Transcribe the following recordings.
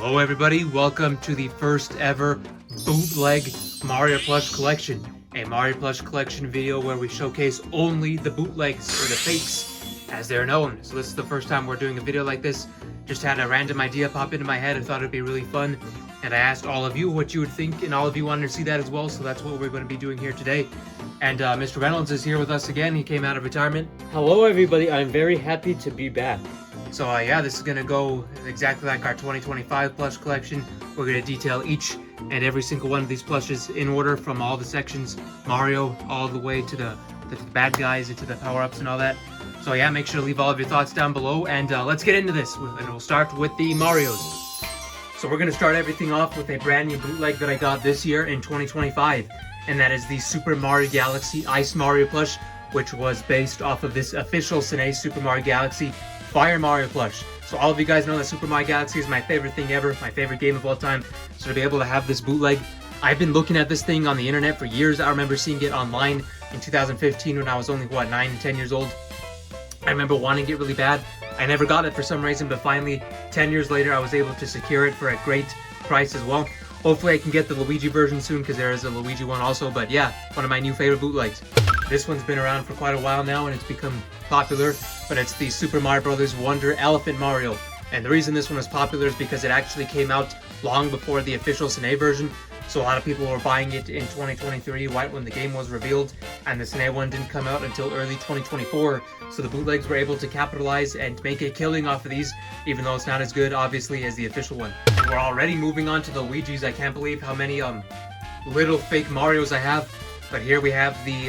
Hello everybody, welcome to the first ever bootleg Mario Plush Collection. A Mario Plush Collection video where we showcase only the bootlegs, or the fakes, as they're known. So this is the first time we're doing a video like this. Just had a random idea pop into my head. I thought it'd be really fun. And I asked all of you what you would think, and all of you wanted to see that as well. So that's what we're going to be doing here today. And Mr. Reynolds is here with us again. He came out of retirement. Hello everybody, I'm very happy to be back. So yeah, this is going to go exactly like our 2025 plush collection. We're going to detail each and every single one of these plushes in order from all the sections, Mario, all the way to the bad guys, into the power-ups and all that. So yeah, make sure to leave all of your thoughts down below, and let's get into this. And we'll start with the Marios. So we're going to start everything off with a brand new bootleg that I got this year in 2025. And that is the Super Mario Galaxy Ice Mario plush, which was based off of this official Sine Super Mario Galaxy Fire Mario plush. So all of you guys know that Super Mario Galaxy is my favorite thing ever, my favorite game of all time. So to be able to have this bootleg, I've been looking at this thing on the internet for years. I remember seeing it online in 2015 when I was only, what, 9 and 10 years old. I remember wanting it really bad. I never got it for some reason, but finally, 10 years later, I was able to secure it for a great price as well. Hopefully I can get the Luigi version soon, because there is a Luigi one also, but yeah, one of my new favorite bootlegs. This one's been around for quite a while now, and it's become popular, but it's the Super Mario Bros. Wonder Elephant Mario. And the reason this one was popular is because it actually came out long before the official Sine version, so a lot of people were buying it in 2023, right when the game was revealed, and the Sine one didn't come out until early 2024, so the bootlegs were able to capitalize and make a killing off of these, even though it's not as good, obviously, as the official one. And we're already moving on to the Luigis. I can't believe how many little fake Marios I have, but here we have the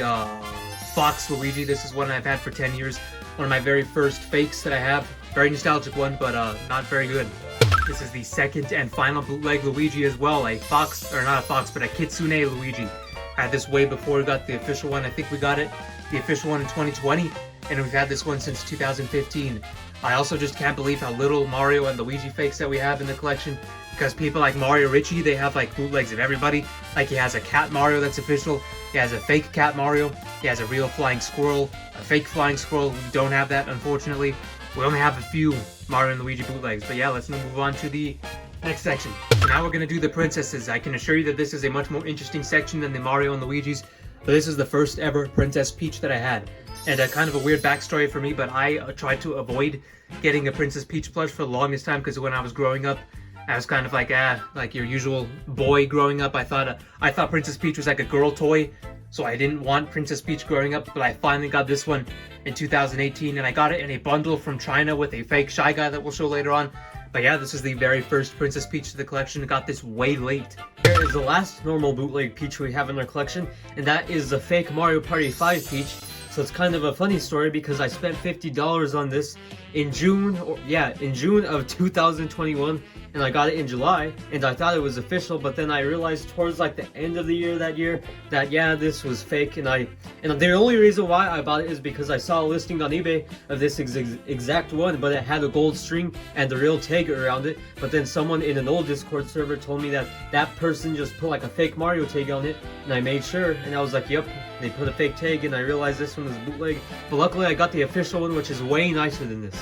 Fox Luigi. This is one I've had for 10 years, one of my very first fakes that I have. Very nostalgic one, but not very good. This is the second and final bootleg Luigi as well, a fox, or not a fox, but a Kitsune Luigi. I had this way before we got the official one. I think we got it, the official one, in 2020, and we've had this one since 2015. I also just can't believe how little Mario and Luigi fakes that we have in the collection, because people like Mario Richie, they have like bootlegs of everybody. Like he has a cat Mario that's official, he has a fake cat Mario, he has a real flying squirrel, a fake flying squirrel. We don't have that, unfortunately. We only have a few Mario and Luigi bootlegs, but yeah, let's move on to the next section. So now we're going to do the princesses. I can assure you that this is a much more interesting section than the Mario and Luigi's, but this is the first ever Princess Peach that I had. And a kind of a weird backstory for me, but I tried to avoid getting a Princess Peach plush for the longest time, because when I was growing up, I was kind of like your usual boy growing up. I thought Princess Peach was like a girl toy, so I didn't want Princess Peach growing up, but I finally got this one in 2018, and I got it in a bundle from China with a fake Shy Guy that we'll show later on. But yeah, this is the very first Princess Peach to the collection. I got this way late. Here is the last normal bootleg Peach we have in our collection, and that is the fake Mario Party 5 Peach. So it's kind of a funny story, because I spent $50 on this in June of 2021, and I got it in July, and I thought it was official, but then I realized towards like the end of the year that year that yeah, this was fake, and the only reason why I bought it is because I saw a listing on eBay of this exact one, but it had a gold string and the real tag around it. But then someone in an old Discord server told me that that person just put like a fake Mario tag on it, and I made sure, and I was like, yep, they put a fake tag, and I realized this one was bootleg. But luckily I got the official one, which is way nicer than this.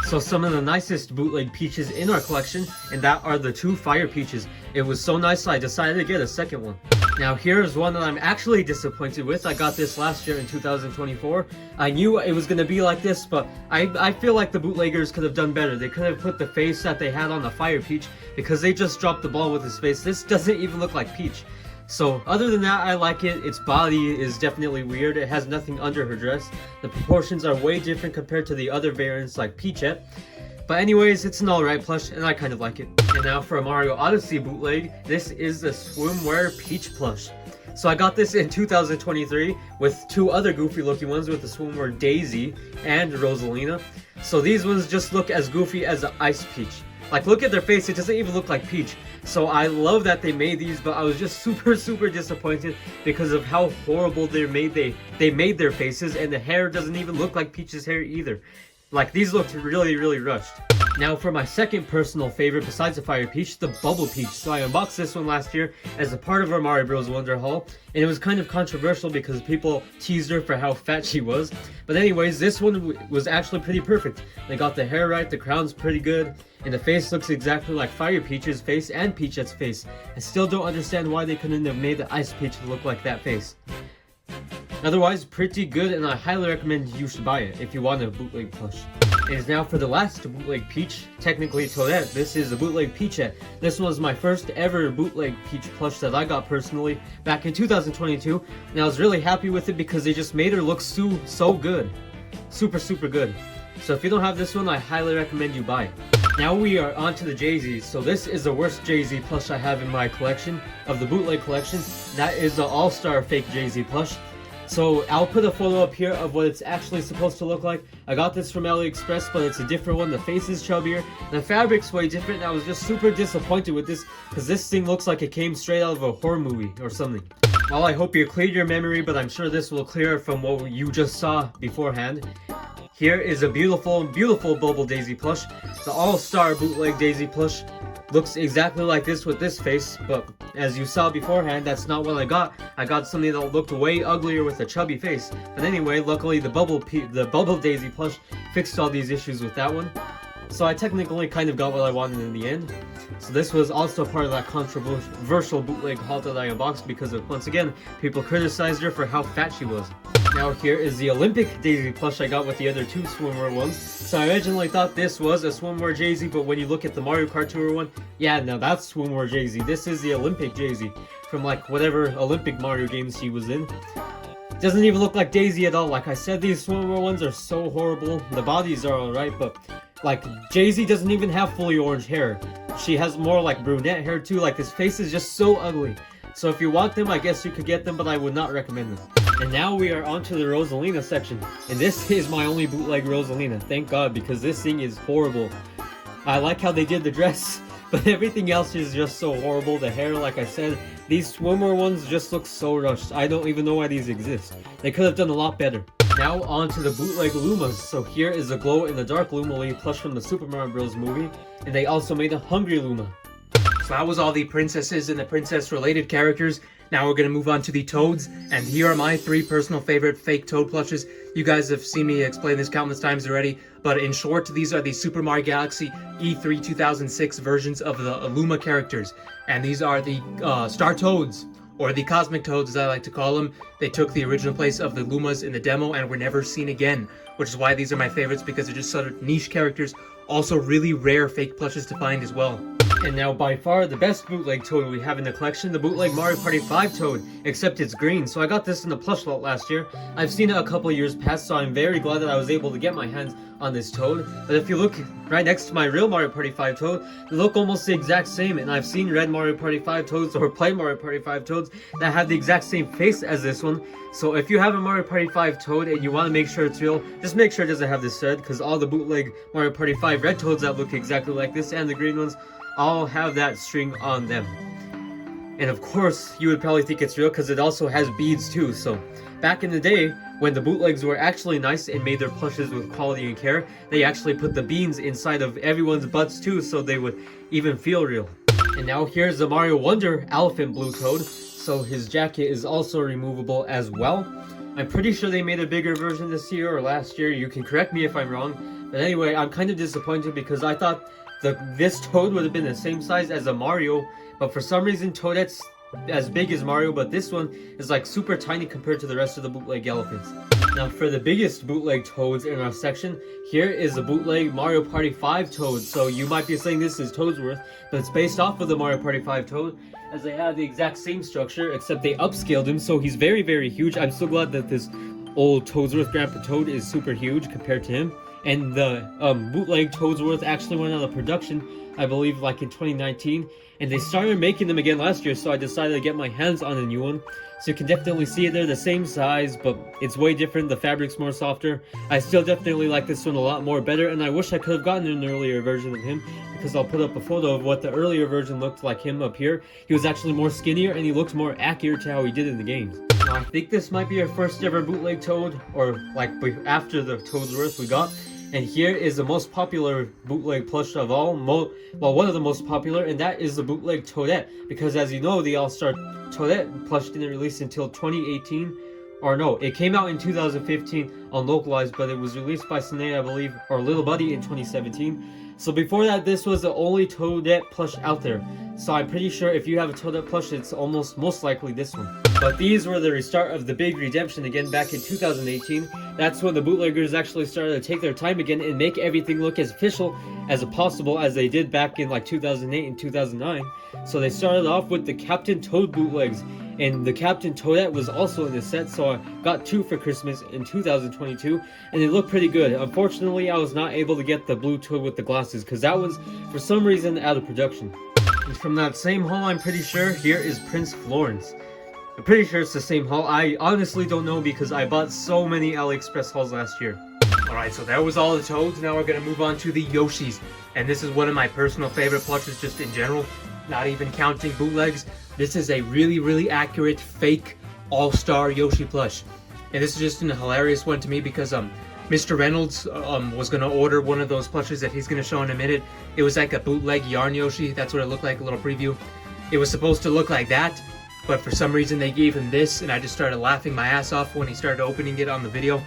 So some of the nicest bootleg Peaches in our collection, and that are the two Fire Peaches. It was so nice, so I decided to get a second one. Now here's one that I'm actually disappointed with. I got this last year in 2024. I knew it was going to be like this, but I feel like the bootleggers could have done better. They could have put the face that they had on the Fire Peach, because they just dropped the ball with his face. This doesn't even look like Peach. So other than that, I like it. Its body is definitely weird. It has nothing under her dress. The proportions are way different compared to the other variants like Peachette. But anyways, it's an alright plush, and I kind of like it. And now for a Mario Odyssey bootleg, this is the Swimwear Peach plush. So I got this in 2023 with two other goofy looking ones, with the Swimwear Daisy and Rosalina. So these ones just look as goofy as the Ice Peach. Like, look at their face, it doesn't even look like Peach. So I love that they made these, but I was just super disappointed because of how horrible they made their faces, and the hair doesn't even look like Peach's hair either. Like, these looked really rushed. Now for my second personal favorite besides the Fire Peach, the Bubble Peach. So I unboxed this one last year as a part of our Mario Bros. Wonder haul, and it was kind of controversial because people teased her for how fat she was. But anyways, this one was actually pretty perfect. They got the hair right, the crown's pretty good, and the face looks exactly like Fire Peach's face and Peachette's face. I still don't understand why they couldn't have made the Ice Peach look like that face. Otherwise, pretty good, and I highly recommend you should buy it if you want a bootleg plush. It is now for the last bootleg Peach, technically Toadette. This is a bootleg Peachette. This was my first ever bootleg Peach plush that I got personally back in 2022, and I was really happy with it because they just made her look so good. Super good. So if you don't have this one, I highly recommend you buy it. Now we are on to the Jay-Z's. So this is the worst Jay-Z plush I have in my collection, of the bootleg collection. That is the All-Star fake Jay-Z plush. So I'll put a photo up here of what it's actually supposed to look like. I got this from AliExpress, but it's a different one. The face is chubbier, the fabric's way different, and I was just super disappointed with this because this thing looks like it came straight out of a horror movie or something. Well, I hope you cleared your memory, but I'm sure this will clear from what you just saw beforehand. Here is a beautiful Bubble Daisy plush. The All-Star bootleg Daisy plush. Looks exactly like this with this face, but as you saw beforehand, that's not what I got. I got something that looked way uglier with a chubby face. But anyway, luckily the Bubble Daisy plush fixed all these issues with that one. So I technically kind of got what I wanted in the end. So this was also part of that controversial bootleg haul that I unboxed because of, once again, people criticized her for how fat she was. Now here is the Olympic Daisy plush I got with the other two swimwear ones. So I originally thought this was a swimwear Jay-Z, but when you look at the Mario Kart Tour one, yeah, no, that's swimwear Jay-Z. This is the Olympic Jay-Z from like whatever Olympic Mario games she was in. Doesn't even look like Daisy at all. Like I said, these swimwear ones are so horrible. The bodies are alright, but like Jay-Z doesn't even have fully orange hair. She has more like brunette hair too. Like this face is just so ugly. So if you want them, I guess you could get them, but I would not recommend them. And now we are on to the Rosalina section. And this is my only bootleg Rosalina. Thank God, because this thing is horrible. I like how they did the dress, but everything else is just so horrible. The hair, like I said, these swimwear ones just look so rushed. I don't even know why these exist. They could have done a lot better. Now on to the bootleg Lumas. So here is a glow-in-the-dark Luma plush from the Super Mario Bros. Movie. And they also made a Hungry Luma. So that was all the princesses and the princess-related characters. Now we're going to move on to the Toads, and here are my 3 personal favorite fake Toad plushes. You guys have seen me explain this countless times already, but in short, these are the Super Mario Galaxy E3 2006 versions of the Luma characters. And these are the Star Toads, or the Cosmic Toads as I like to call them. They took the original place of the Lumas in the demo and were never seen again, which is why these are my favorites, because they're just sort of niche characters, also really rare fake plushes to find as well. And now by far the best bootleg Toad we have in the collection, the bootleg Mario Party 5 Toad, except it's green. So I got this in the plush lot last year. I've seen it a couple years past, so I'm very glad that I was able to get my hands on this Toad. But if you look right next to my real Mario Party 5 Toad, they look almost the exact same. And I've seen red Mario Party 5 Toads or plain Mario Party 5 Toads that have the exact same face as this one. So if you have a Mario Party 5 Toad and you want to make sure it's real, just make sure it doesn't have this red, because all the bootleg Mario Party 5 red Toads that look exactly like this and the green ones all have that string on them. And of course, you would probably think it's real because it also has beads too. So back in the day, when the bootlegs were actually nice and made their plushes with quality and care, they actually put the beans inside of everyone's butts too, so they would even feel real. And now here's the Mario Wonder Elephant Blue Toad. So his jacket is also removable as well. I'm pretty sure they made a bigger version this year or last year. You can correct me if I'm wrong. But anyway, I'm kind of disappointed because I thought this Toad would have been the same size as a Mario, but for some reason Toadette's as big as Mario, but this one is like super tiny compared to the rest of the bootleg elephants. Now for the biggest bootleg Toads in our section, here is a bootleg Mario Party 5 Toad. So you might be saying this is Toadsworth, but it's based off of the Mario Party 5 Toad, as they have the exact same structure, except they upscaled him, so he's very, very huge. I'm so glad that this old Toadsworth Grandpa Toad is super huge compared to him. And the bootleg Toadsworth actually went out of production, I believe, like in 2019. And they started making them again last year, so I decided to get my hands on a new one. So you can definitely see it. They're the same size, but it's way different. The fabric's more softer. I still definitely like this one a lot more better, and I wish I could have gotten an earlier version of him, because I'll put up a photo of what the earlier version looked like him up here. He was actually more skinnier, and he looked more accurate to how he did in the games. Now, I think this might be our first ever bootleg Toad, or like after the Toadsworth we got. And here is the most popular bootleg plush of all, well, one of the most popular, and that is the bootleg Toadette. Because as you know, the All-Star Toadette plush didn't release until 2018. Or no, it came out in 2015 on localized, but it was released by Sine, I believe, or Little Buddy in 2017. So before that, this was the only Toadette plush out there. So I'm pretty sure if you have a Toadette plush, it's most likely this one. But these were the restart of the big redemption again back in 2018. That's when the bootleggers actually started to take their time again and make everything look as official as possible as they did back in like 2008 and 2009. So they started off with the Captain Toad bootlegs. And the Captain Toadette was also in this set, so I got 2 for Christmas in 2022, and they look pretty good. Unfortunately, I was not able to get the blue Toad with the glasses, because that was, for some reason, out of production. And from that same haul, I'm pretty sure, here is Prince Florence. I'm pretty sure it's the same haul. I honestly don't know, because I bought so many AliExpress hauls last year. Alright, so that was all the Toads. Now we're going to move on to the Yoshis. And this is one of my personal favorite plushes just in general, not even counting bootlegs. This is a really accurate fake all-star Yoshi plush. And this is just a hilarious one to me because Mr. Reynolds was going to order one of those plushes that he's going to show in a minute. It was like a bootleg yarn Yoshi. That's what it looked like, a little preview. It was supposed to look like that, but for some reason they gave him this, and I just started laughing my ass off when he started opening it on the video.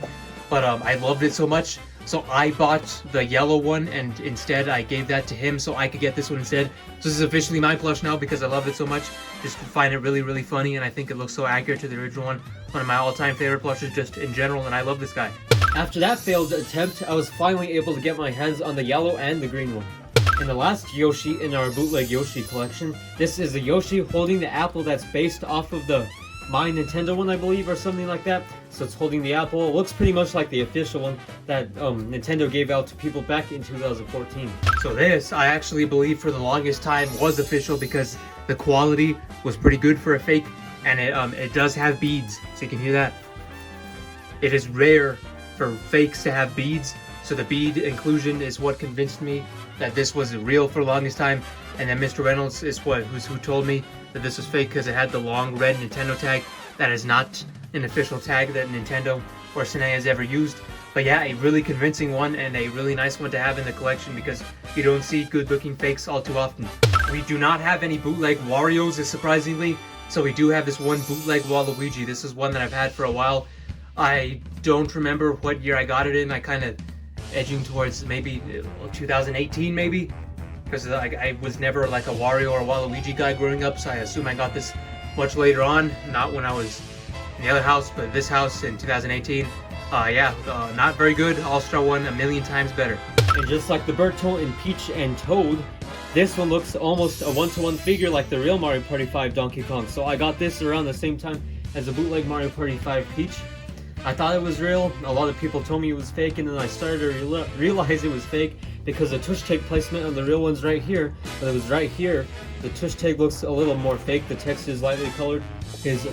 But I loved it so much, so I bought the yellow one, and instead I gave that to him so I could get this one instead. So this is officially my plush now because I love it so much. Just find it really funny, and I think it looks so accurate to the original one. One of my all-time favorite plushes just in general, and I love this guy. After that failed attempt, I was finally able to get my hands on the yellow and the green one. And the last Yoshi in our bootleg Yoshi collection, this is a Yoshi holding the apple that's based off of the My Nintendo one, I believe, or something like that. So it's holding the apple. It looks pretty much like the official one that Nintendo gave out to people back in 2014. So this, I actually believe for the longest time was official because the quality was pretty good for a fake, and it does have beads, so you can hear that. It is rare for fakes to have beads, so the bead inclusion is what convinced me that this was real for the longest time. And then Mr. Reynolds is who told me that this was fake because it had the long red Nintendo tag. That is not an official tag that Nintendo or Sine has ever used. But yeah, a really convincing one and a really nice one to have in the collection because you don't see good looking fakes all too often. We do not have any bootleg Warios, surprisingly, so we do have this one bootleg Waluigi. This is one that I've had for a while. I don't remember what year I got it in. I kind of edging towards maybe 2018 maybe, because I was never like a Wario or a Waluigi guy growing up, so I assume I got this much later on, not when I was in the other house, but this house in 2018. Not very good. All-Star one, a million times better. And just like the Berto in Peach and Toad, this one looks almost a one-to-one figure like the real Mario Party 5 Donkey Kong. So I got this around the same time as the bootleg Mario Party 5 Peach. I thought it was real. A lot of people told me it was fake, and then I started to realize it was fake because the tush tag placement on the real one's right here, but it was right here. The tush tag looks a little more fake. The text is lightly colored. His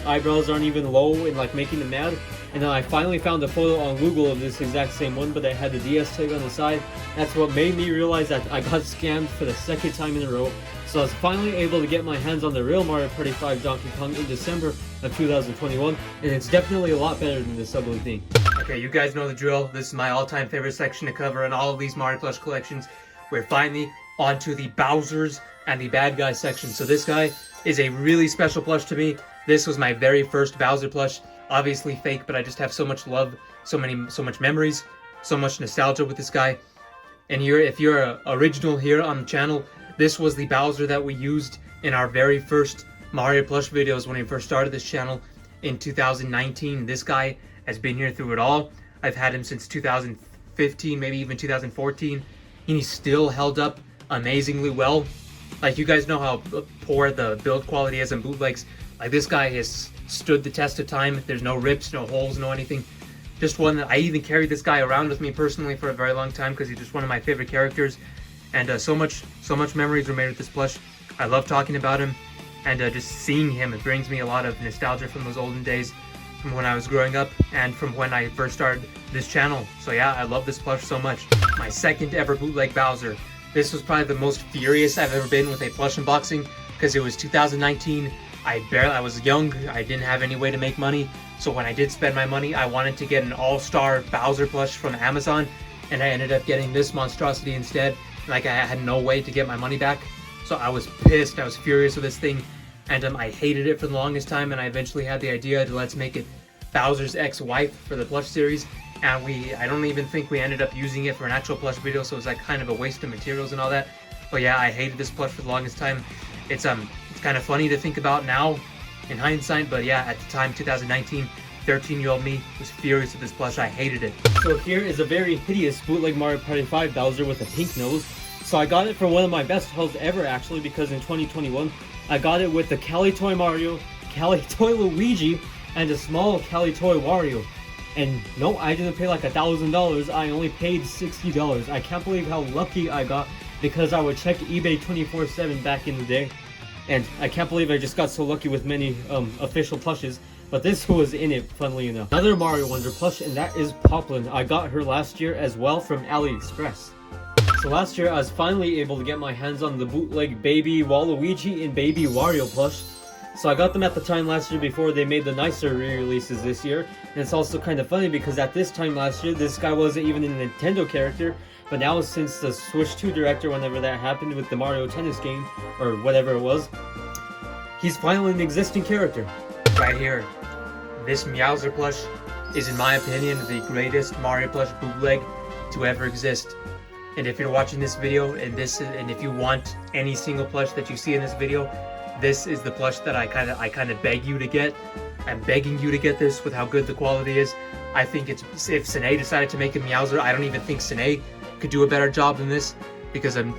eyebrows aren't even low and like making him mad. And then I finally found a photo on Google of this exact same one, but it had the DS tag on the side. That's what made me realize that I got scammed for the second time in a row. So I was finally able to get my hands on the real Mario Party 5 Donkey Kong in December of 2021, and it's definitely a lot better than this ugly thing. Okay, you guys know the drill. This is my all-time favorite section to cover in all of these Mario Plush collections. We're finally onto the Bowsers and the Bad Guy section. So this guy is a really special plush to me. This was my very first Bowser plush. Obviously fake, but I just have so much love, so much memories, so much nostalgia with this guy. And if you're an original here on the channel, this was the Bowser that we used in our very first Mario Plush videos when we first started this channel in 2019. This guy has been here through it all. I've had him since 2015, maybe even 2014, and he's still held up amazingly well. Like, you guys know how poor the build quality is in bootlegs. Like, this guy has stood the test of time. There's no rips, no holes, no anything. Just one that I even carried this guy around with me personally for a very long time because he's just one of my favorite characters. And so much memories were made with this plush. I love talking about him, and just seeing him, it brings me a lot of nostalgia from those olden days, from when I was growing up and from when I first started this channel. So yeah, I love this plush so much. My second ever bootleg Bowser. This was probably the most furious I've ever been with a plush unboxing because it was 2019 I was young, I didn't have any way to make money, so when I did spend my money, I wanted to get an all-star Bowser plush from Amazon, and I ended up getting this monstrosity instead. Like, I had no way to get my money back, so I was pissed, I was furious with this thing, and I hated it for the longest time, and I eventually had the idea to let's make it Bowser's ex-wife for the plush series, and I don't even think we ended up using it for an actual plush video, so it was like kind of a waste of materials and all that. But yeah, I hated this plush for the longest time. It's kind of funny to think about now in hindsight, but yeah, at the time, 2019, 13-year-old me was furious with this plush. I hated it. So here is a very hideous bootleg Mario Party 5 Bowser with a pink nose. So I got it for one of my best hauls ever, actually, because in 2021 I got it with the Cali Toy Mario, Cali Toy Luigi, and a small Cali Toy Wario. And no, I didn't pay like $1,000, I only paid $60. I can't believe how lucky I got, because I would check eBay 24/7 back in the day. And I can't believe I just got so lucky with many official plushes. But this was in it, funnily enough. Another Mario Wonder plush, and that is Poplin. I got her last year as well from AliExpress. So last year I was finally able to get my hands on the bootleg Baby Waluigi and Baby Wario plush. So I got them at the time last year before they made the nicer re-releases this year. And it's also kind of funny because at this time last year, this guy wasn't even a Nintendo character. But now since the Switch 2 director, whenever that happened with the Mario Tennis game, or whatever it was, he's finally an existing character. Right here, this Meowser plush is, in my opinion, the greatest Mario plush bootleg to ever exist. And if you're watching this video and if you want any single plush that you see in this video, this is the plush that I kind of beg you to get. I'm begging you to get this with how good the quality is. I think if Sine decided to make a Meowser, I don't even think Sine could do a better job than this, because I'm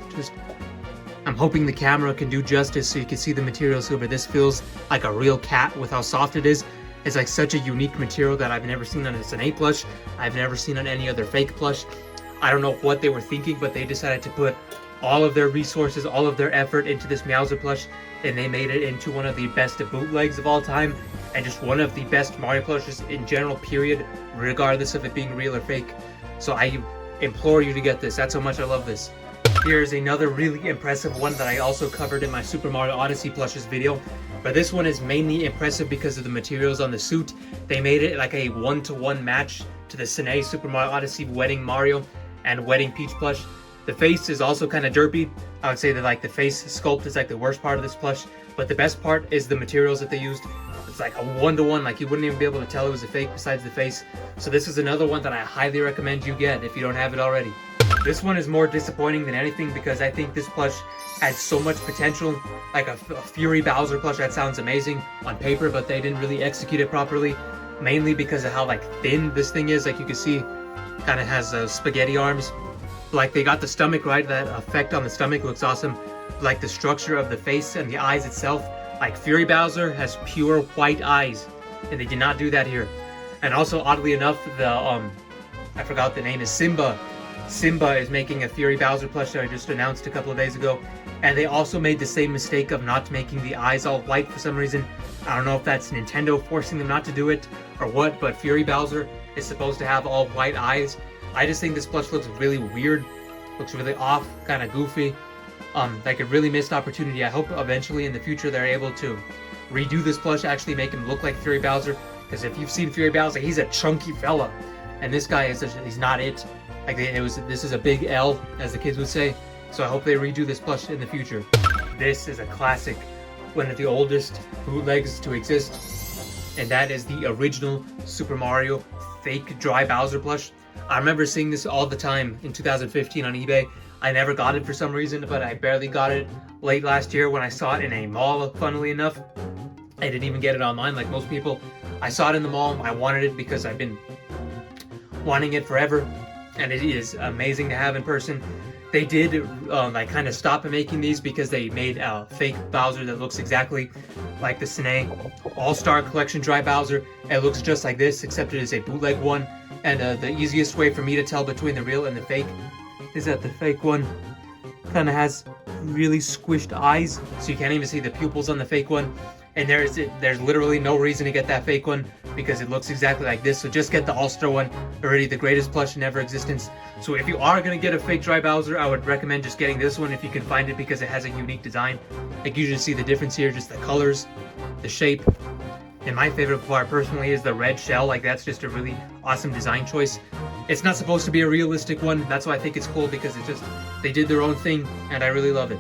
hoping the camera can do justice so you can see the materials here, but this feels like a real cat with how soft it is. It's like such a unique material that I've never seen on a Sine plush. I've never seen on any other fake plush. I don't know what they were thinking, but they decided to put all of their resources, all of their effort into this Meowser plush, and they made it into one of the best bootlegs of all time, and just one of the best Mario plushes in general, period, regardless of it being real or fake. So I implore you to get this. That's how much I love this. Here's another really impressive one that I also covered in my Super Mario Odyssey plushes video, but this one is mainly impressive because of the materials on the suit. They made it like a one-to-one match to the Sine Super Mario Odyssey Wedding Mario and Wedding Peach plush. The face is also kind of derpy. I would say that like the face sculpt is like the worst part of this plush, but the best part is the materials that they used. It's like a one-to-one, like you wouldn't even be able to tell it was a fake besides the face. So this is another one that I highly recommend you get if you don't have it already. This one is more disappointing than anything because I think this plush had so much potential. Like a Fury Bowser plush, that sounds amazing on paper, but they didn't really execute it properly. Mainly because of how like thin this thing is. Like you can see, kind of has spaghetti arms. Like they got the stomach right, that effect on the stomach looks awesome. Like the structure of the face and the eyes itself, like Fury Bowser has pure white eyes, and they did not do that here. And also, oddly enough, the I forgot the name, is Simba. Simba is making a Fury Bowser plush that I just announced a couple of days ago, and they also made the same mistake of not making the eyes all white for some reason. I don't know if that's Nintendo forcing them not to do it or what, but Fury Bowser is supposed to have all white eyes. I just think this plush looks really weird, looks really off, kind of goofy. Like a really missed opportunity. I hope eventually in the future they're able to redo this plush, actually make him look like Fury Bowser. Because if you've seen Fury Bowser, he's a chunky fella, and this guy he's not it. Like this is a big L, as the kids would say. So I hope they redo this plush in the future. This is a classic, one of the oldest bootlegs to exist, and that is the original Super Mario fake dry Bowser plush. I remember seeing this all the time in 2015 on eBay. I never got it for some reason, but I barely got it late last year when I saw it in a mall, funnily enough. I didn't even get it online like most people. I saw it in the mall. I wanted it because I've been wanting it forever, and it is amazing to have in person. They did like kind of stop making these because they made a fake Bowser that looks exactly like the Sine All-Star Collection Dry Bowser. It looks just like this, except it is a bootleg one. And the easiest way for me to tell between the real and the fake is that the fake one kind of has really squished eyes, so you can't even see the pupils on the fake one. and there's literally no reason to get that fake one because it looks exactly like this. So just get the All-Star one, already the greatest plush in ever existence. So if you are gonna get a fake Dry Bowser, I would recommend just getting this one if you can find it because it has a unique design. Like you just see the difference here, just the colors, the shape. And my favorite part personally is the red shell. Like that's just a really awesome design choice. It's not supposed to be a realistic one. That's why I think it's cool because it's just, they did their own thing and I really love it.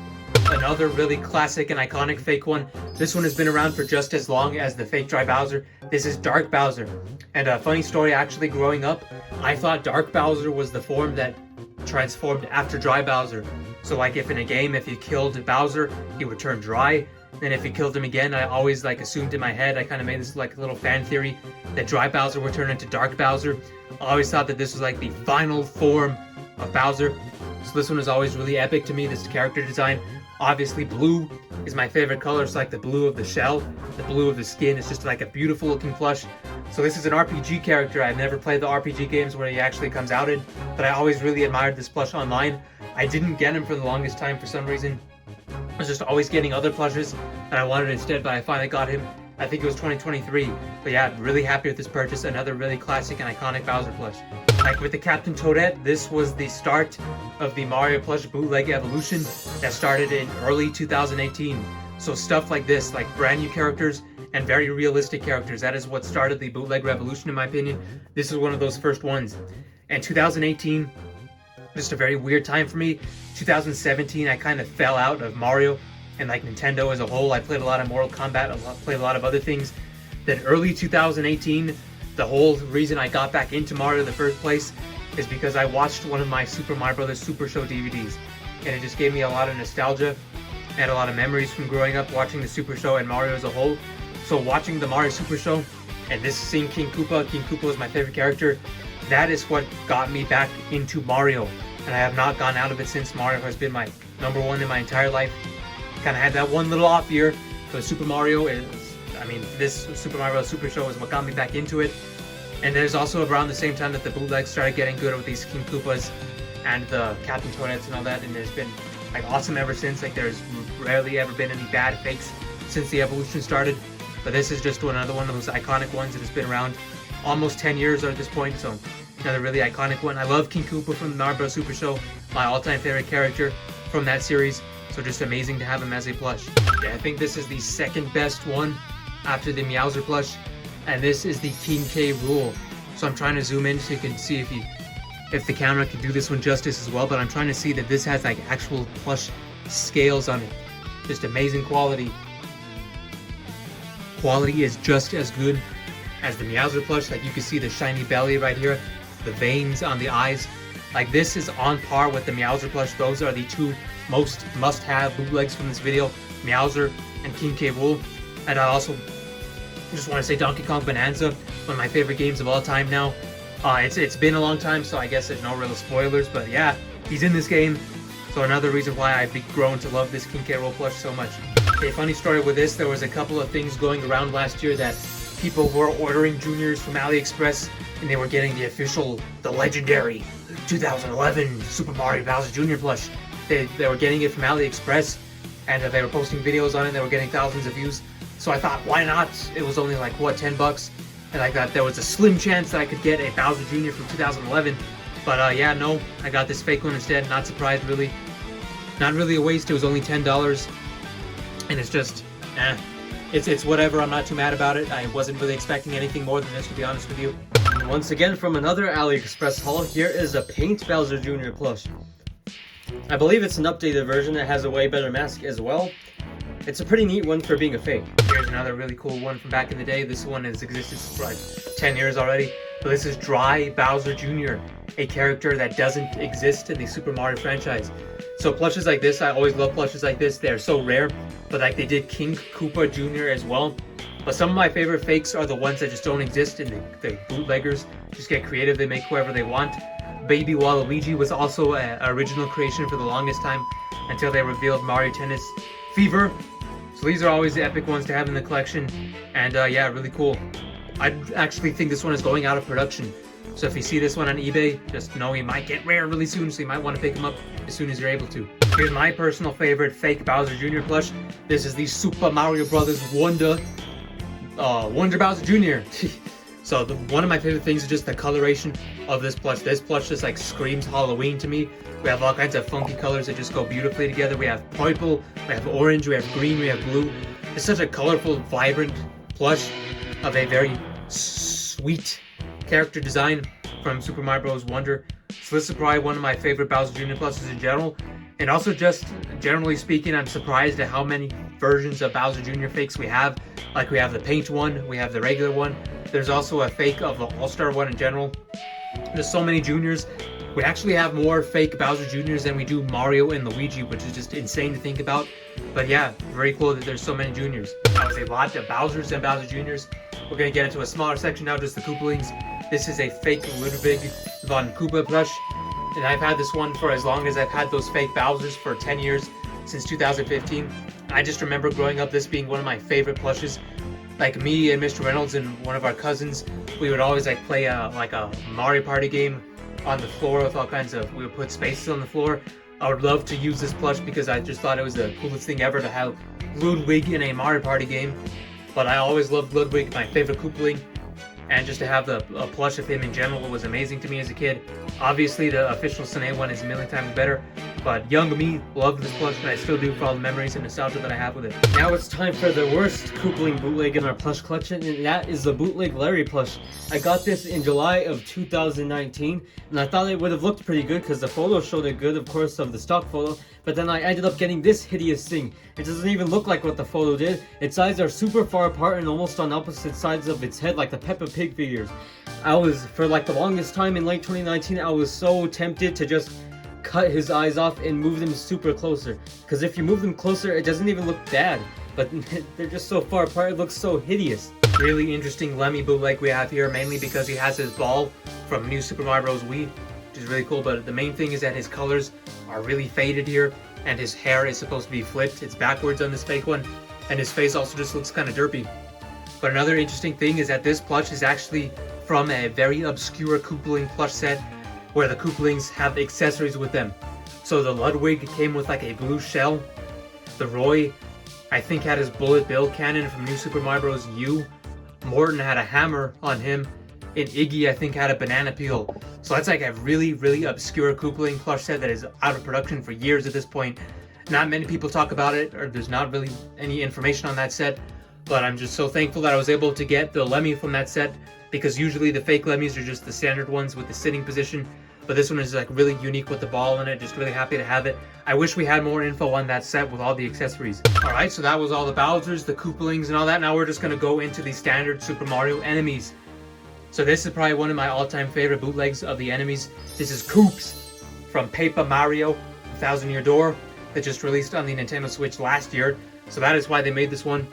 Another really classic and iconic fake one. This one has been around for just as long as the fake Dry Bowser. This is Dark Bowser. And a funny story, actually growing up, I thought Dark Bowser was the form that transformed after Dry Bowser. So like if in a game, if you killed Bowser, he would turn dry. Then if you killed him again, I always like assumed in my head, I kind of made this like a little fan theory that Dry Bowser would turn into Dark Bowser. I always thought that this was like the final form of Bowser. So this one is always really epic to me, this character design. Obviously blue is my favorite color. It's like the blue of the shell, the blue of the skin. It's just like a beautiful looking plush. So this is an RPG character. I've never played the RPG games where he actually comes out in, but I always really admired this plush online. I didn't get him for the longest time for some reason. I was just always getting other plushes that I wanted instead, but I finally got him. I think it was 2023. But yeah, really happy with this purchase. Another really classic and iconic Bowser plush. Like with the Captain Toadette, this was the start of the Mario Plush bootleg evolution that started in early 2018. So stuff like this, like brand new characters and very realistic characters, that is what started the bootleg revolution in my opinion. This is one of those first ones. And 2018, just a very weird time for me. 2017, I kind of fell out of Mario and like Nintendo as a whole. I played a lot of Mortal Kombat, played a lot of other things. Then early 2018, the whole reason I got back into Mario in the first place is because I watched one of my Super Mario Bros. Super Show DVDs. And it just gave me a lot of nostalgia and a lot of memories from growing up watching the Super Show and Mario as a whole. So watching the Mario Super Show and this seeing King Koopa was my favorite character. That is what got me back into Mario. And I have not gone out of it since. Mario has been my number one in my entire life. Kind of had that one little off year, but Super Mario is, I mean, this Super Mario Super Show is what got me back into it. And there's also around the same time that the bootlegs started getting good with these King Koopas and the Captain Toadettes and all that, and there's been like awesome ever since. Like there's rarely ever been any bad fakes since the evolution started. But this is just another one of those iconic ones that has been around almost 10 years at this point, so another really iconic one. I love King Koopa from the Mario Bros. Super Show, my all-time favorite character from that series. So just amazing to have him as a plush. Yeah, I think this is the second best one after the Meowser plush, and this is the King K. Rool. So I'm trying to zoom in so you can see if the camera can do this one justice as well, but I'm trying to see that this has like actual plush scales on it. Just amazing quality. Quality is just as good as the Meowser plush. Like you can see the shiny belly right here, the veins on the eyes. Like this is on par with the Meowser plush. Those are the two most must-have bootlegs from this video, Meowser and King K. Rool. And I also just want to say Donkey Kong Bonanza, one of my favorite games of all time now. It's been a long time, so I guess there's no real spoilers, but yeah, he's in this game. So another reason why I've grown to love this King K. Rool plush so much. A funny story with this, there was a couple of things going around last year that people were ordering juniors from AliExpress and they were getting the official, the legendary 2011 Super Mario Bowser Jr. plush. They were getting it from AliExpress and they were posting videos on it. They were getting thousands of views. So I thought, why not? It was only like, what, 10 bucks? And I thought there was a slim chance that I could get a Bowser Jr. from 2011. But yeah, no, I got this fake one instead. Not surprised, really. Not really a waste. It was only $10. And it's just, it's whatever. I'm not too mad about it. I wasn't really expecting anything more than this, to be honest with you. And once again, from another AliExpress haul, here is a Paint Bowser Jr. plush. I believe it's an updated version that has a way better mask as well. It's a pretty neat one for being a fake. Here's another really cool one from back in the day. This one has existed for like 10 years already. But this is Dry Bowser Jr., a character that doesn't exist in the Super Mario franchise. So plushes like this, I always love plushes like this. They're so rare. But like they did King Koopa Jr. as well. But some of my favorite fakes are the ones that just don't exist, and the bootleggers just get creative. They make whoever they want. Baby Waluigi was also an original creation for the longest time until they revealed Mario Tennis Fever. So these are always the epic ones to have in the collection, and yeah, really cool. I actually think this one is going out of production. So if you see this one on eBay, just know he might get rare really soon, so you might want to pick him up as soon as you're able to. Here's my personal favorite fake Bowser Jr. plush. This is the Super Mario Brothers Wonder Bowser Jr. So one of my favorite things is just the coloration of this plush. This plush just like screams Halloween to me. We have all kinds of funky colors that just go beautifully together. We have purple, we have orange, we have green, we have blue. It's such a colorful, vibrant plush of a very sweet character design from Super Mario Bros. Wonder. So this is probably one of my favorite Bowser Jr. plushes in general. And also just generally speaking, I'm surprised at how many versions of Bowser Jr. fakes we have. Like we have the paint one, we have the regular one. There's also a fake of the All-Star one in general. There's so many juniors. We actually have more fake Bowser Juniors than we do Mario and Luigi, which is just insane to think about. But yeah, very cool that there's so many juniors. That was a lot of Bowsers and Bowser Juniors. We're gonna get into a smaller section now, just the Koopalings. This is a fake Ludwig von Koopa plush. And I've had this one for as long as I've had those fake Bowsers, for 10 years, since 2015. I just remember growing up this being one of my favorite plushes. Like me and Mr. Reynolds and one of our cousins, we would always like play a Mario Party game on the floor with all kinds of, we would put spaces on the floor. I would love to use this plush because I just thought it was the coolest thing ever to have Ludwig in a Mario Party game. But I always loved Ludwig, my favorite Koopaling. And just to have a plush of him in general was amazing to me as a kid. Obviously, the official Sine one is a million times better, but young me loved this plush, and I still do for all the memories and nostalgia that I have with it. Now it's time for the worst Koopaling bootleg in our plush collection, and that is the bootleg Larry plush. I got this in July of 2019, and I thought it would have looked pretty good because the photo showed it good, of course, of the stock photo. But then I ended up getting this hideous thing. It doesn't even look like what the photo did. Its eyes are super far apart and almost on opposite sides of its head, like the Peppa Pig figures. For like the longest time in late 2019, I was so tempted to just cut his eyes off and move them super closer. Because if you move them closer, it doesn't even look bad. But they're just so far apart, it looks so hideous. Really interesting Lemmy bootleg we have here, mainly because he has his ball from New Super Mario Bros. Wii, which is really cool. But the main thing is that his colors are really faded here, and his hair is supposed to be flipped. It's backwards on this fake one, and his face also just looks kind of derpy. But another interesting thing is that this plush is actually from a very obscure Koopaling plush set where the Koopalings have accessories with them. So the Ludwig came with like a blue shell. The Roy, I think, had his bullet bill cannon from New Super Mario Bros. U. Morton had a hammer on him. And Iggy, I think, had a banana peel. So that's like a really, really obscure Koopaling plush set that is out of production for years at this point. Not many people talk about it, or there's not really any information on that set. But I'm just so thankful that I was able to get the Lemmy from that set, because usually the fake Lemmys are just the standard ones with the sitting position. But this one is like really unique with the ball in it. Just really happy to have it. I wish we had more info on that set with all the accessories. Alright, so that was all the Bowsers, the Koopalings, and all that. Now we're just going to go into the standard Super Mario enemies. So this is probably one of my all-time favorite bootlegs of the enemies. This is Koops from Paper Mario, 1000-Year Door, that just released on the Nintendo Switch last year. So that is why they made this one.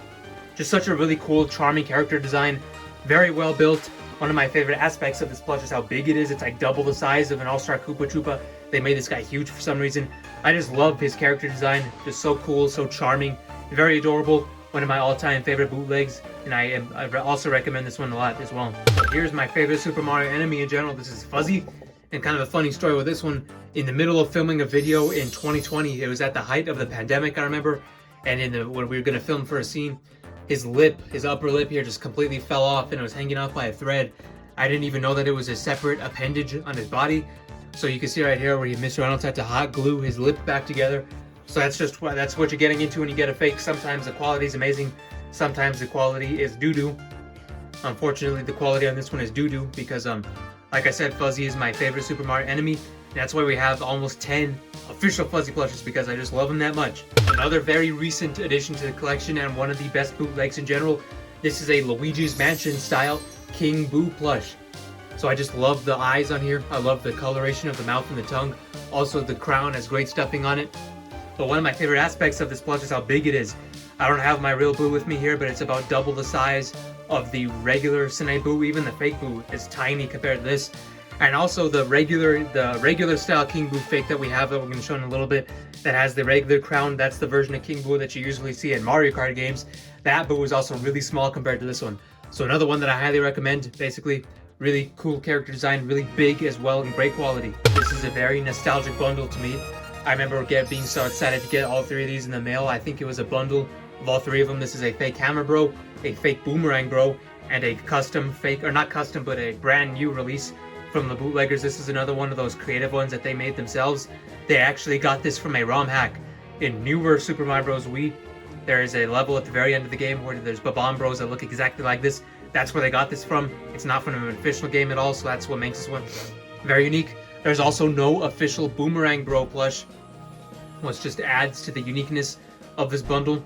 Just such a really cool, charming character design. Very well built. One of my favorite aspects of this plush is how big it is. It's like double the size of an All-Star Koopa Troopa. They made this guy huge for some reason. I just love his character design. Just so cool, so charming, very adorable. One of my all-time favorite bootlegs, and I also recommend this one a lot as well. So here's my favorite Super Mario enemy in general. This is Fuzzy, and kind of a funny story with this one. In the middle of filming a video in 2020, it was at the height of the pandemic, I remember, and when we were going to film for a scene, his upper lip here just completely fell off, and it was hanging off by a thread. I didn't even know that it was a separate appendage on his body. So you can see right here where Mr. Reynolds had to hot glue his lip back together. So that's what you're getting into when you get a fake. Sometimes the quality is amazing, sometimes the quality is doo-doo. Unfortunately, the quality on this one is doo-doo because, like I said, Fuzzy is my favorite Super Mario enemy. And that's why we have almost 10 official Fuzzy plushes, because I just love him that much. Another very recent addition to the collection, and one of the best bootlegs in general. This is a Luigi's Mansion style King Boo plush. So I just love the eyes on here. I love the coloration of the mouth and the tongue. Also, the crown has great stuffing on it. But one of my favorite aspects of this plush is how big it is. I don't have my real Boo with me here, but it's about double the size of the regular Cine Boo. Even the fake Boo is tiny compared to this. And also the regular style King Boo fake that we have, that we're going to show in a little bit, that has the regular crown. That's the version of King Boo that you usually see in Mario Kart games. That Boo is also really small compared to this one. So another one that I highly recommend. Basically, really cool character design, really big as well, and great quality. This is a very nostalgic bundle to me. I remember being so excited to get all three of these in the mail. I think it was a bundle of all three of them. This is a fake Hammer Bro, a fake Boomerang Bro, and a custom fake, or not custom, but a brand new release from the bootleggers. This is another one of those creative ones that they made themselves. They actually got this from a ROM hack. In newer Super Mario Bros. Wii, there is a level at the very end of the game where there's Bob-omb Bros that look exactly like this. That's where they got this from. It's not from an official game at all, so that's what makes this one very unique. There's also no official Boomerang Bro plush, which just adds to the uniqueness of this bundle.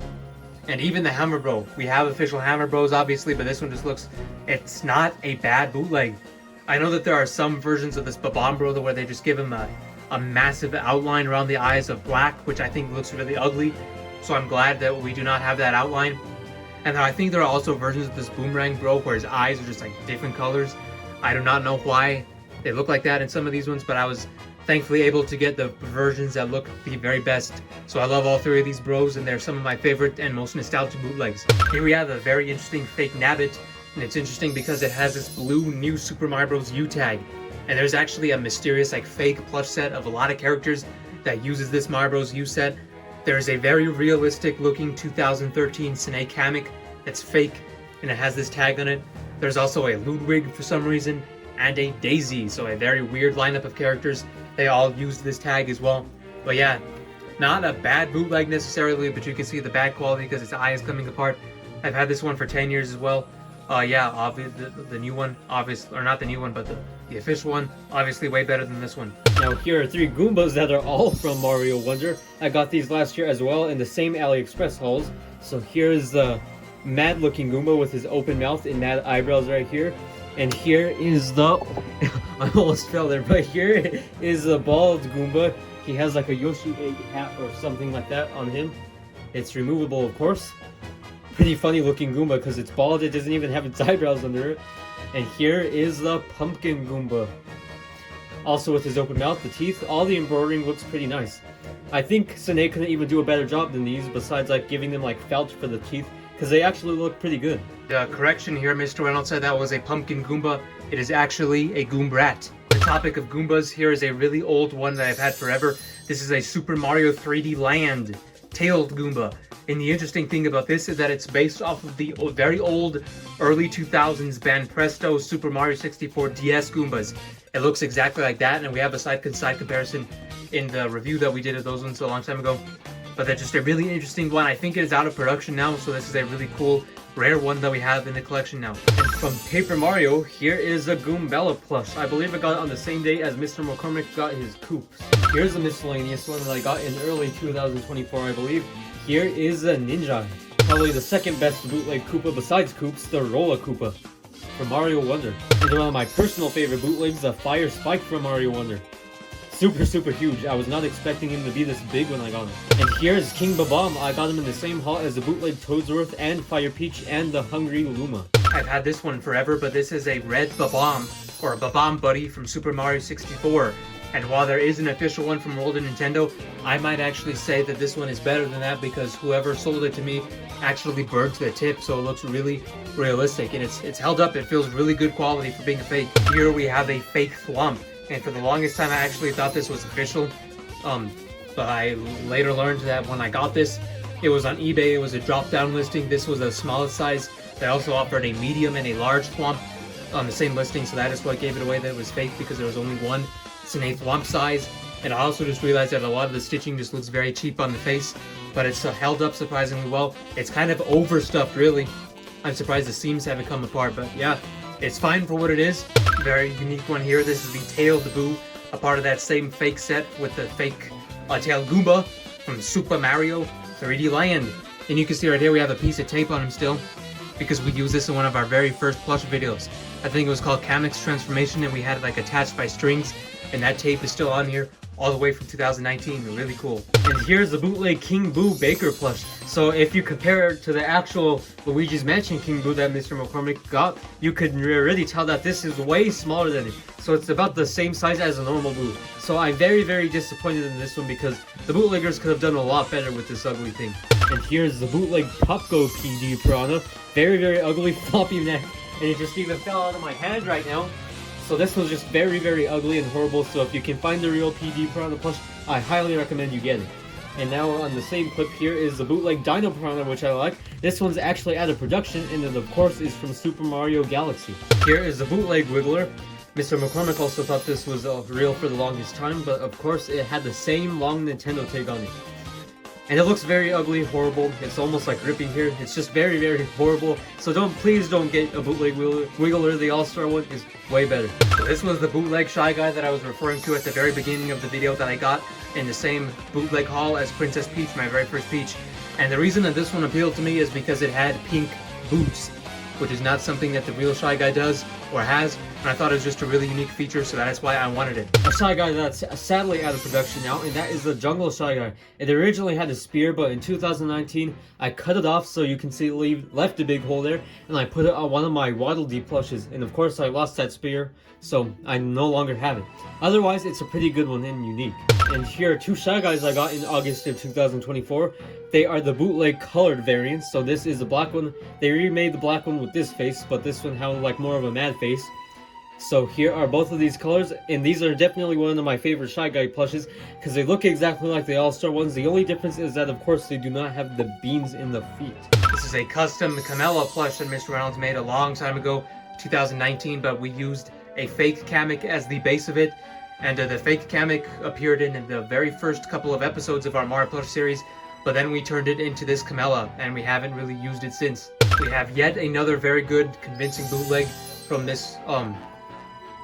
And even the Hammer Bro. We have official Hammer Bros, obviously, but this one just looks... It's not a bad bootleg. I know that there are some versions of this Bob-omb Bro where they just give him a massive outline around the eyes of black, which I think looks really ugly. So I'm glad that we do not have that outline. And I think there are also versions of this Boomerang Bro where his eyes are just like different colors. I do not know why they look like that in some of these ones, but I was thankfully able to get the versions that look the very best. So I love all three of these bros, and they're some of my favorite and most nostalgic bootlegs. Here we have a very interesting fake Nabbit, and it's interesting because it has this blue new Super Mario Bros. U tag. And there's actually a mysterious like fake plush set of a lot of characters that uses this Mario Bros. U set. There's a very realistic looking 2013 Snake Kamek that's fake, and it has this tag on it. There's also a Ludwig for some reason, and a Daisy, so a very weird lineup of characters. They all use this tag as well. But yeah, not a bad bootleg necessarily, but you can see the bad quality because its eye is coming apart. I've had this one for 10 years as well. Yeah, obviously the new one, obviously, or not the new one, but the official one, obviously way better than this one. Now here are three Goombas that are all from Mario Wonder. I got these last year as well in the same AliExpress hauls. So here's the mad looking Goomba with his open mouth and mad eyebrows right here. And here is the... I almost fell there, but here is the bald Goomba. He has like a Yoshi egg hat or something like that on him. It's removable, of course. Pretty funny looking Goomba because it's bald, it doesn't even have its eyebrows under it. And here is the pumpkin Goomba. Also with his open mouth, the teeth, all the embroidering looks pretty nice. I think Sine couldn't even do a better job than these besides like giving them like felt for the teeth, because they actually look pretty good. Correction here, Mr. Reynolds said that was a pumpkin Goomba. It is actually a Goombrat. The topic of Goombas, here is a really old one that I've had forever. This is a Super Mario 3D Land tailed Goomba. And the interesting thing about this is that it's based off of the very old early 2000s Banpresto Super Mario 64 DS Goombas. It looks exactly like that, and we have a side-to-side comparison in the review that we did of those ones a long time ago. But they're just a really interesting one. I think it is out of production now, so this is a really cool, rare one that we have in the collection now. And from Paper Mario, here is a Goombella plush. I believe I got it on the same day as Mr. McCormick got his Koops. Here's a miscellaneous one that I got in early 2024, I believe. Here is a Ninja. Probably the second best bootleg Koopa besides Koops, the Rolla Koopa from Mario Wonder. And one of my personal favorite bootlegs, the Fire Spike from Mario Wonder. Super huge. I was not expecting him to be this big when I got him. And here's King Bob-omb. I got him in the same haul as the bootleg Toadsworth and Fire Peach and the Hungry Luma. I've had this one forever, but this is a red Bob-omb, or a Bob-omb buddy from Super Mario 64. And while there is an official one from World of Nintendo, I might actually say that this one is better than that because whoever sold it to me actually burned to the tip, so it looks really realistic. And it's held up. It feels really good quality for being a fake. Here we have a fake Thwomp. And for the longest time, I actually thought this was official. But I later learned that when I got this, it was on eBay. It was a drop-down listing. This was the smallest size. They also offered a medium and a large Thwomp on the same listing, so that is what gave it away that it was fake, because there was only one Sine Thwomp size. And I also just realized that a lot of the stitching just looks very cheap on the face, but it's held up surprisingly well. It's kind of overstuffed, really. I'm surprised the seams haven't come apart, but yeah, it's fine for what it is. Very unique one here. This is the Tailed Boo, a part of that same fake set with the fake Tailed Goomba from Super Mario 3D Land. And you can see right here we have a piece of tape on him still, because we used this in one of our very first plush videos. I think it was called Kamek's Transformation, and we had it like attached by strings, and that tape is still on here all the way from 2019. Really cool. And here's the bootleg King Boo Baker plush. So if you compare it to the actual Luigi's Mansion King Boo that Mr. McCormick got, you could really tell that this is way smaller than it. So it's about the same size as a normal Boo. So I'm very disappointed in this one because the bootleggers could have done a lot better with this ugly thing. And here's the bootleg Popgo PD Piranha. Very ugly floppy neck. And it just even fell out of my hand right now. So this was just very ugly and horrible. So if you can find the real PD Piranha plush, I highly recommend you get it. And now on the same clip here is the bootleg Dino Piranha, which I like. This one's actually out of production, and it of course is from Super Mario Galaxy. Here is the bootleg Wiggler. Mr. McCormick also thought this was real for the longest time, but of course it had the same long Nintendo tag on it. And it looks very ugly, horrible. It's almost like ripping here. It's just very, very horrible. So please don't get a bootleg Wiggler. The All-Star one is way better. So this was the bootleg Shy Guy that I was referring to at the very beginning of the video that I got in the same bootleg haul as Princess Peach, my very first Peach. And the reason that this one appealed to me is because it had pink boots, which is not something that the real Shy Guy does or has, and I thought it was just a really unique feature, so that's why I wanted it. A Shy Guy that's sadly out of production now, and that is the Jungle Shy Guy. It originally had a spear, but in 2019, I cut it off so you can see it left a big hole there, and I put it on one of my Waddle Dee plushes, and of course I lost that spear, so I no longer have it. Otherwise, it's a pretty good one and unique. And here are two Shy Guys I got in August of 2024. They are the bootleg colored variants, so this is the black one. They remade the black one with this face, but this one had like more of a mad face. So here are both of these colors, and these are definitely one of my favorite Shy Guy plushes because they look exactly like the All-Star ones. The only difference is that, of course, they do not have the beans in the feet. This is a custom Camilla plush that Mr. Reynolds made a long time ago, 2019, but we used a fake Kamek as the base of it, and the fake Kamek appeared in the very first couple of episodes of our Mario Plush series, but then we turned it into this Camilla, and we haven't really used it since. We have yet another very good, convincing bootleg from this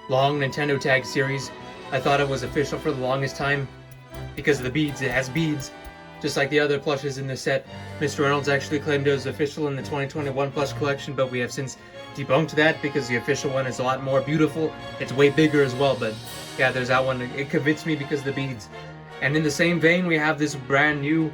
long Nintendo tag series. I thought it was official for the longest time because of the beads. It has beads, just like the other plushes in the set. Mr. Reynolds actually claimed it was official in the 2021 plush collection, but we have since debunked that because the official one is a lot more beautiful. It's way bigger as well, but yeah, there's that one. It convinced me because of the beads. And in the same vein, we have this brand new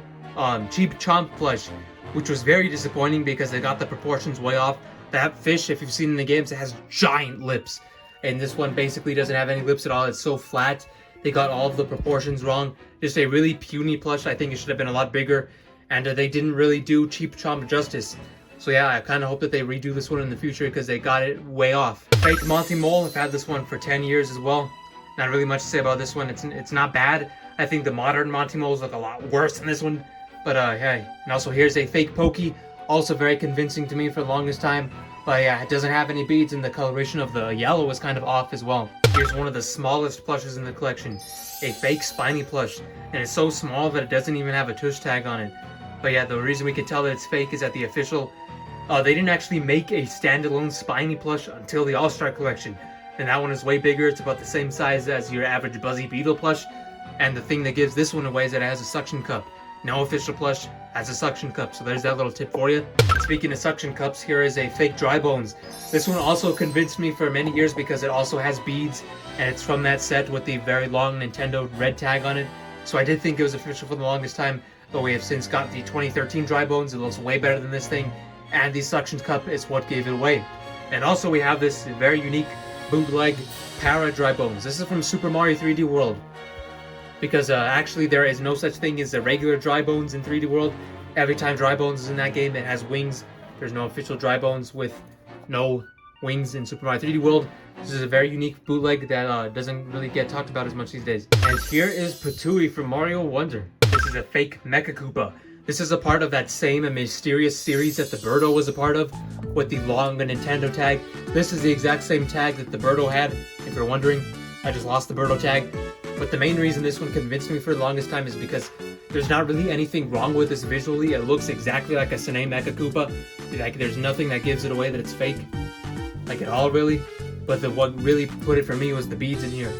Cheap Chomp plush, which was very disappointing because they got the proportions way off. That fish, if you've seen in the games, it has giant lips. And this one basically doesn't have any lips at all. It's so flat. They got all of the proportions wrong. Just a really puny plush. I think it should have been a lot bigger. And they didn't really do Cheap Chomp justice. So yeah, I kind of hope that they redo this one in the future because they got it way off. Fake Monty Mole. I've had this one for 10 years as well. Not really much to say about this one. It's not bad. I think the modern Monty Moles look a lot worse than this one. But hey. And also here's a fake Pokey. Also very convincing to me for the longest time. But yeah, it doesn't have any beads, and the coloration of the yellow is kind of off as well. Here's one of the smallest plushes in the collection, a fake Spiny plush, and it's so small that it doesn't even have a tush tag on it. But yeah, the reason we can tell that it's fake is that the official, they didn't actually make a standalone Spiny plush until the All-Star collection. And that one is way bigger. It's about the same size as your average Buzzy Beetle plush. And the thing that gives this one away is that it has a suction cup. No official plush has a suction cup, so there's that little tip for you. Speaking of suction cups, here is a fake Dry Bones. This one also convinced me for many years because it also has beads, and it's from that set with the very long Nintendo red tag on it. So I did think it was official for the longest time, but we have since got the 2013 Dry Bones. It looks way better than this thing, and the suction cup is what gave it away. And also we have this very unique bootleg Para Dry Bones. This is from Super Mario 3D World. Because actually there is no such thing as the regular Dry Bones in 3D World. Every time Dry Bones is in that game, it has wings. There's no official Dry Bones with no wings in Super Mario 3D World. This is a very unique bootleg that doesn't really get talked about as much these days. And here is Patooey from Mario Wonder. This is a fake Mecha Koopa. This is a part of that same mysterious series that the Birdo was a part of, with the long Nintendo tag. This is the exact same tag that the Birdo had, if you're wondering. I just lost the Birdo tag. But the main reason this one convinced me for the longest time is because there's not really anything wrong with this visually. It looks exactly like a Sine Mecha Koopa. Like, there's nothing that gives it away that it's fake. Like, at all, really. But what really put it for me was the beads in here.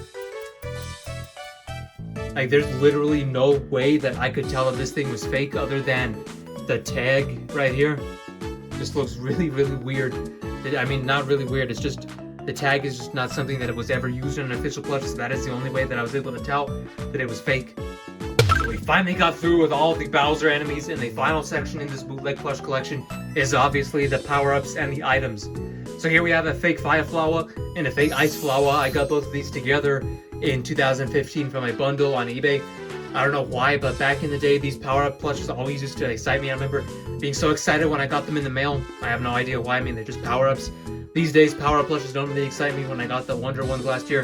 Like, there's literally no way that I could tell if this thing was fake other than the tag right here. Just looks really, really weird. I mean, not really weird, it's just... the tag is just not something that it was ever used in an official plush, so that is the only way that I was able to tell that it was fake. So we finally got through with all the Bowser enemies, and the final section in this bootleg plush collection is obviously the power-ups and the items. So here we have a fake Fire Flower and a fake Ice Flower. I got both of these together in 2015 from a bundle on eBay. I don't know why, but back in the day, these power-up plushes always used to excite me. I remember being so excited when I got them in the mail. I have no idea why. I mean, they're just power-ups. These days, power-up plushes don't really excite me when I got the Wonder ones last year.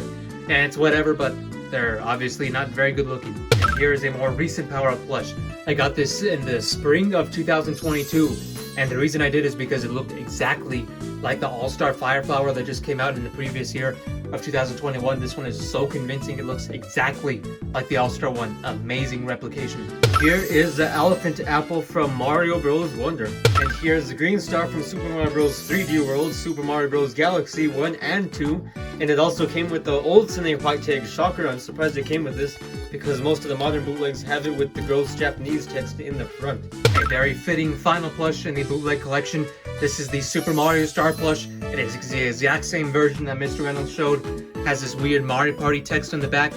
And it's whatever, but they're obviously not very good looking. And here is a more recent power-up plush. I got this in the spring of 2022, and the reason I did is because it looked exactly like the All-Star Fire Flower that just came out in the previous year of 2021. This one is so convincing. It looks exactly like the All-Star one. Amazing replication. Here is the Elephant Apple from Mario Bros. Wonder. And here's the Green Star from Super Mario Bros. 3D World, Super Mario Bros. Galaxy 1 and 2. And it also came with the old Snake White tag. Shocker, I'm surprised it came with this because most of the modern bootlegs have it with the gross Japanese text in the front. A very fitting final plush in the bootleg collection. This is the Super Mario Star plush. It is the exact same version that Mr. Reynolds showed. Has this weird Mario Party text on the back.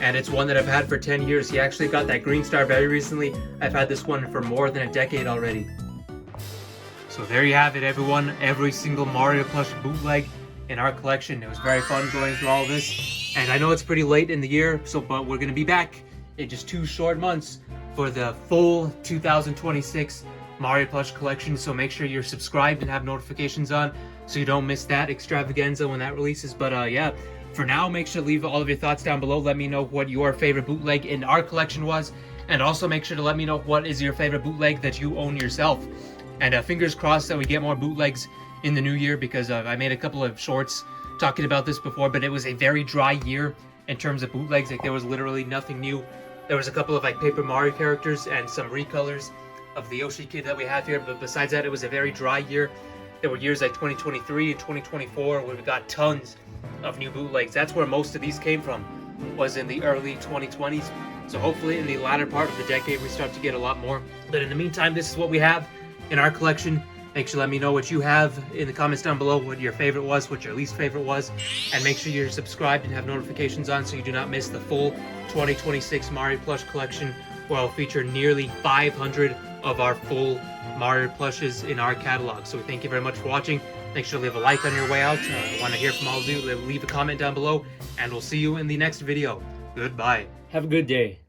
And it's one that I've had for 10 years. He actually got that Green Star very recently. I've had this one for more than a decade already. So there you have it, everyone. Every single Mario plush bootleg in our collection. It was very fun going through all this. And I know it's pretty late in the year, but we're going to be back in just 2 short months for the full 2026 Mario Plush collection. So make sure you're subscribed and have notifications on so you don't miss that extravaganza when that releases. But yeah. For now, make sure to leave all of your thoughts down below. Let me know what your favorite bootleg in our collection was. And also make sure to let me know what is your favorite bootleg that you own yourself. And fingers crossed that we get more bootlegs in the new year, because I made a couple of shorts talking about this before, but it was a very dry year in terms of bootlegs. Like, there was literally nothing new. There was a couple of like Paper Mario characters and some recolors of the Yoshi kid that we have here. But besides that, it was a very dry year. There were years like 2023 and 2024 where we got tons of new bootlegs. That's where most of these came from, was in the early 2020s. So hopefully in the latter part of the decade we start to get a lot more. But in the meantime, this is what we have in our collection. Make sure to let me know what you have in the comments down below, what your favorite was, what your least favorite was, and make sure you're subscribed and have notifications on so you do not miss the full 2026 Mario Plush collection, where I'll feature nearly 500 of our full Mario plushes in our catalog. So we thank you very much for watching. Make sure to leave a like on your way out. I want to hear from all of you. Leave a comment down below, and we'll see you in the next video. Goodbye. Have a good day.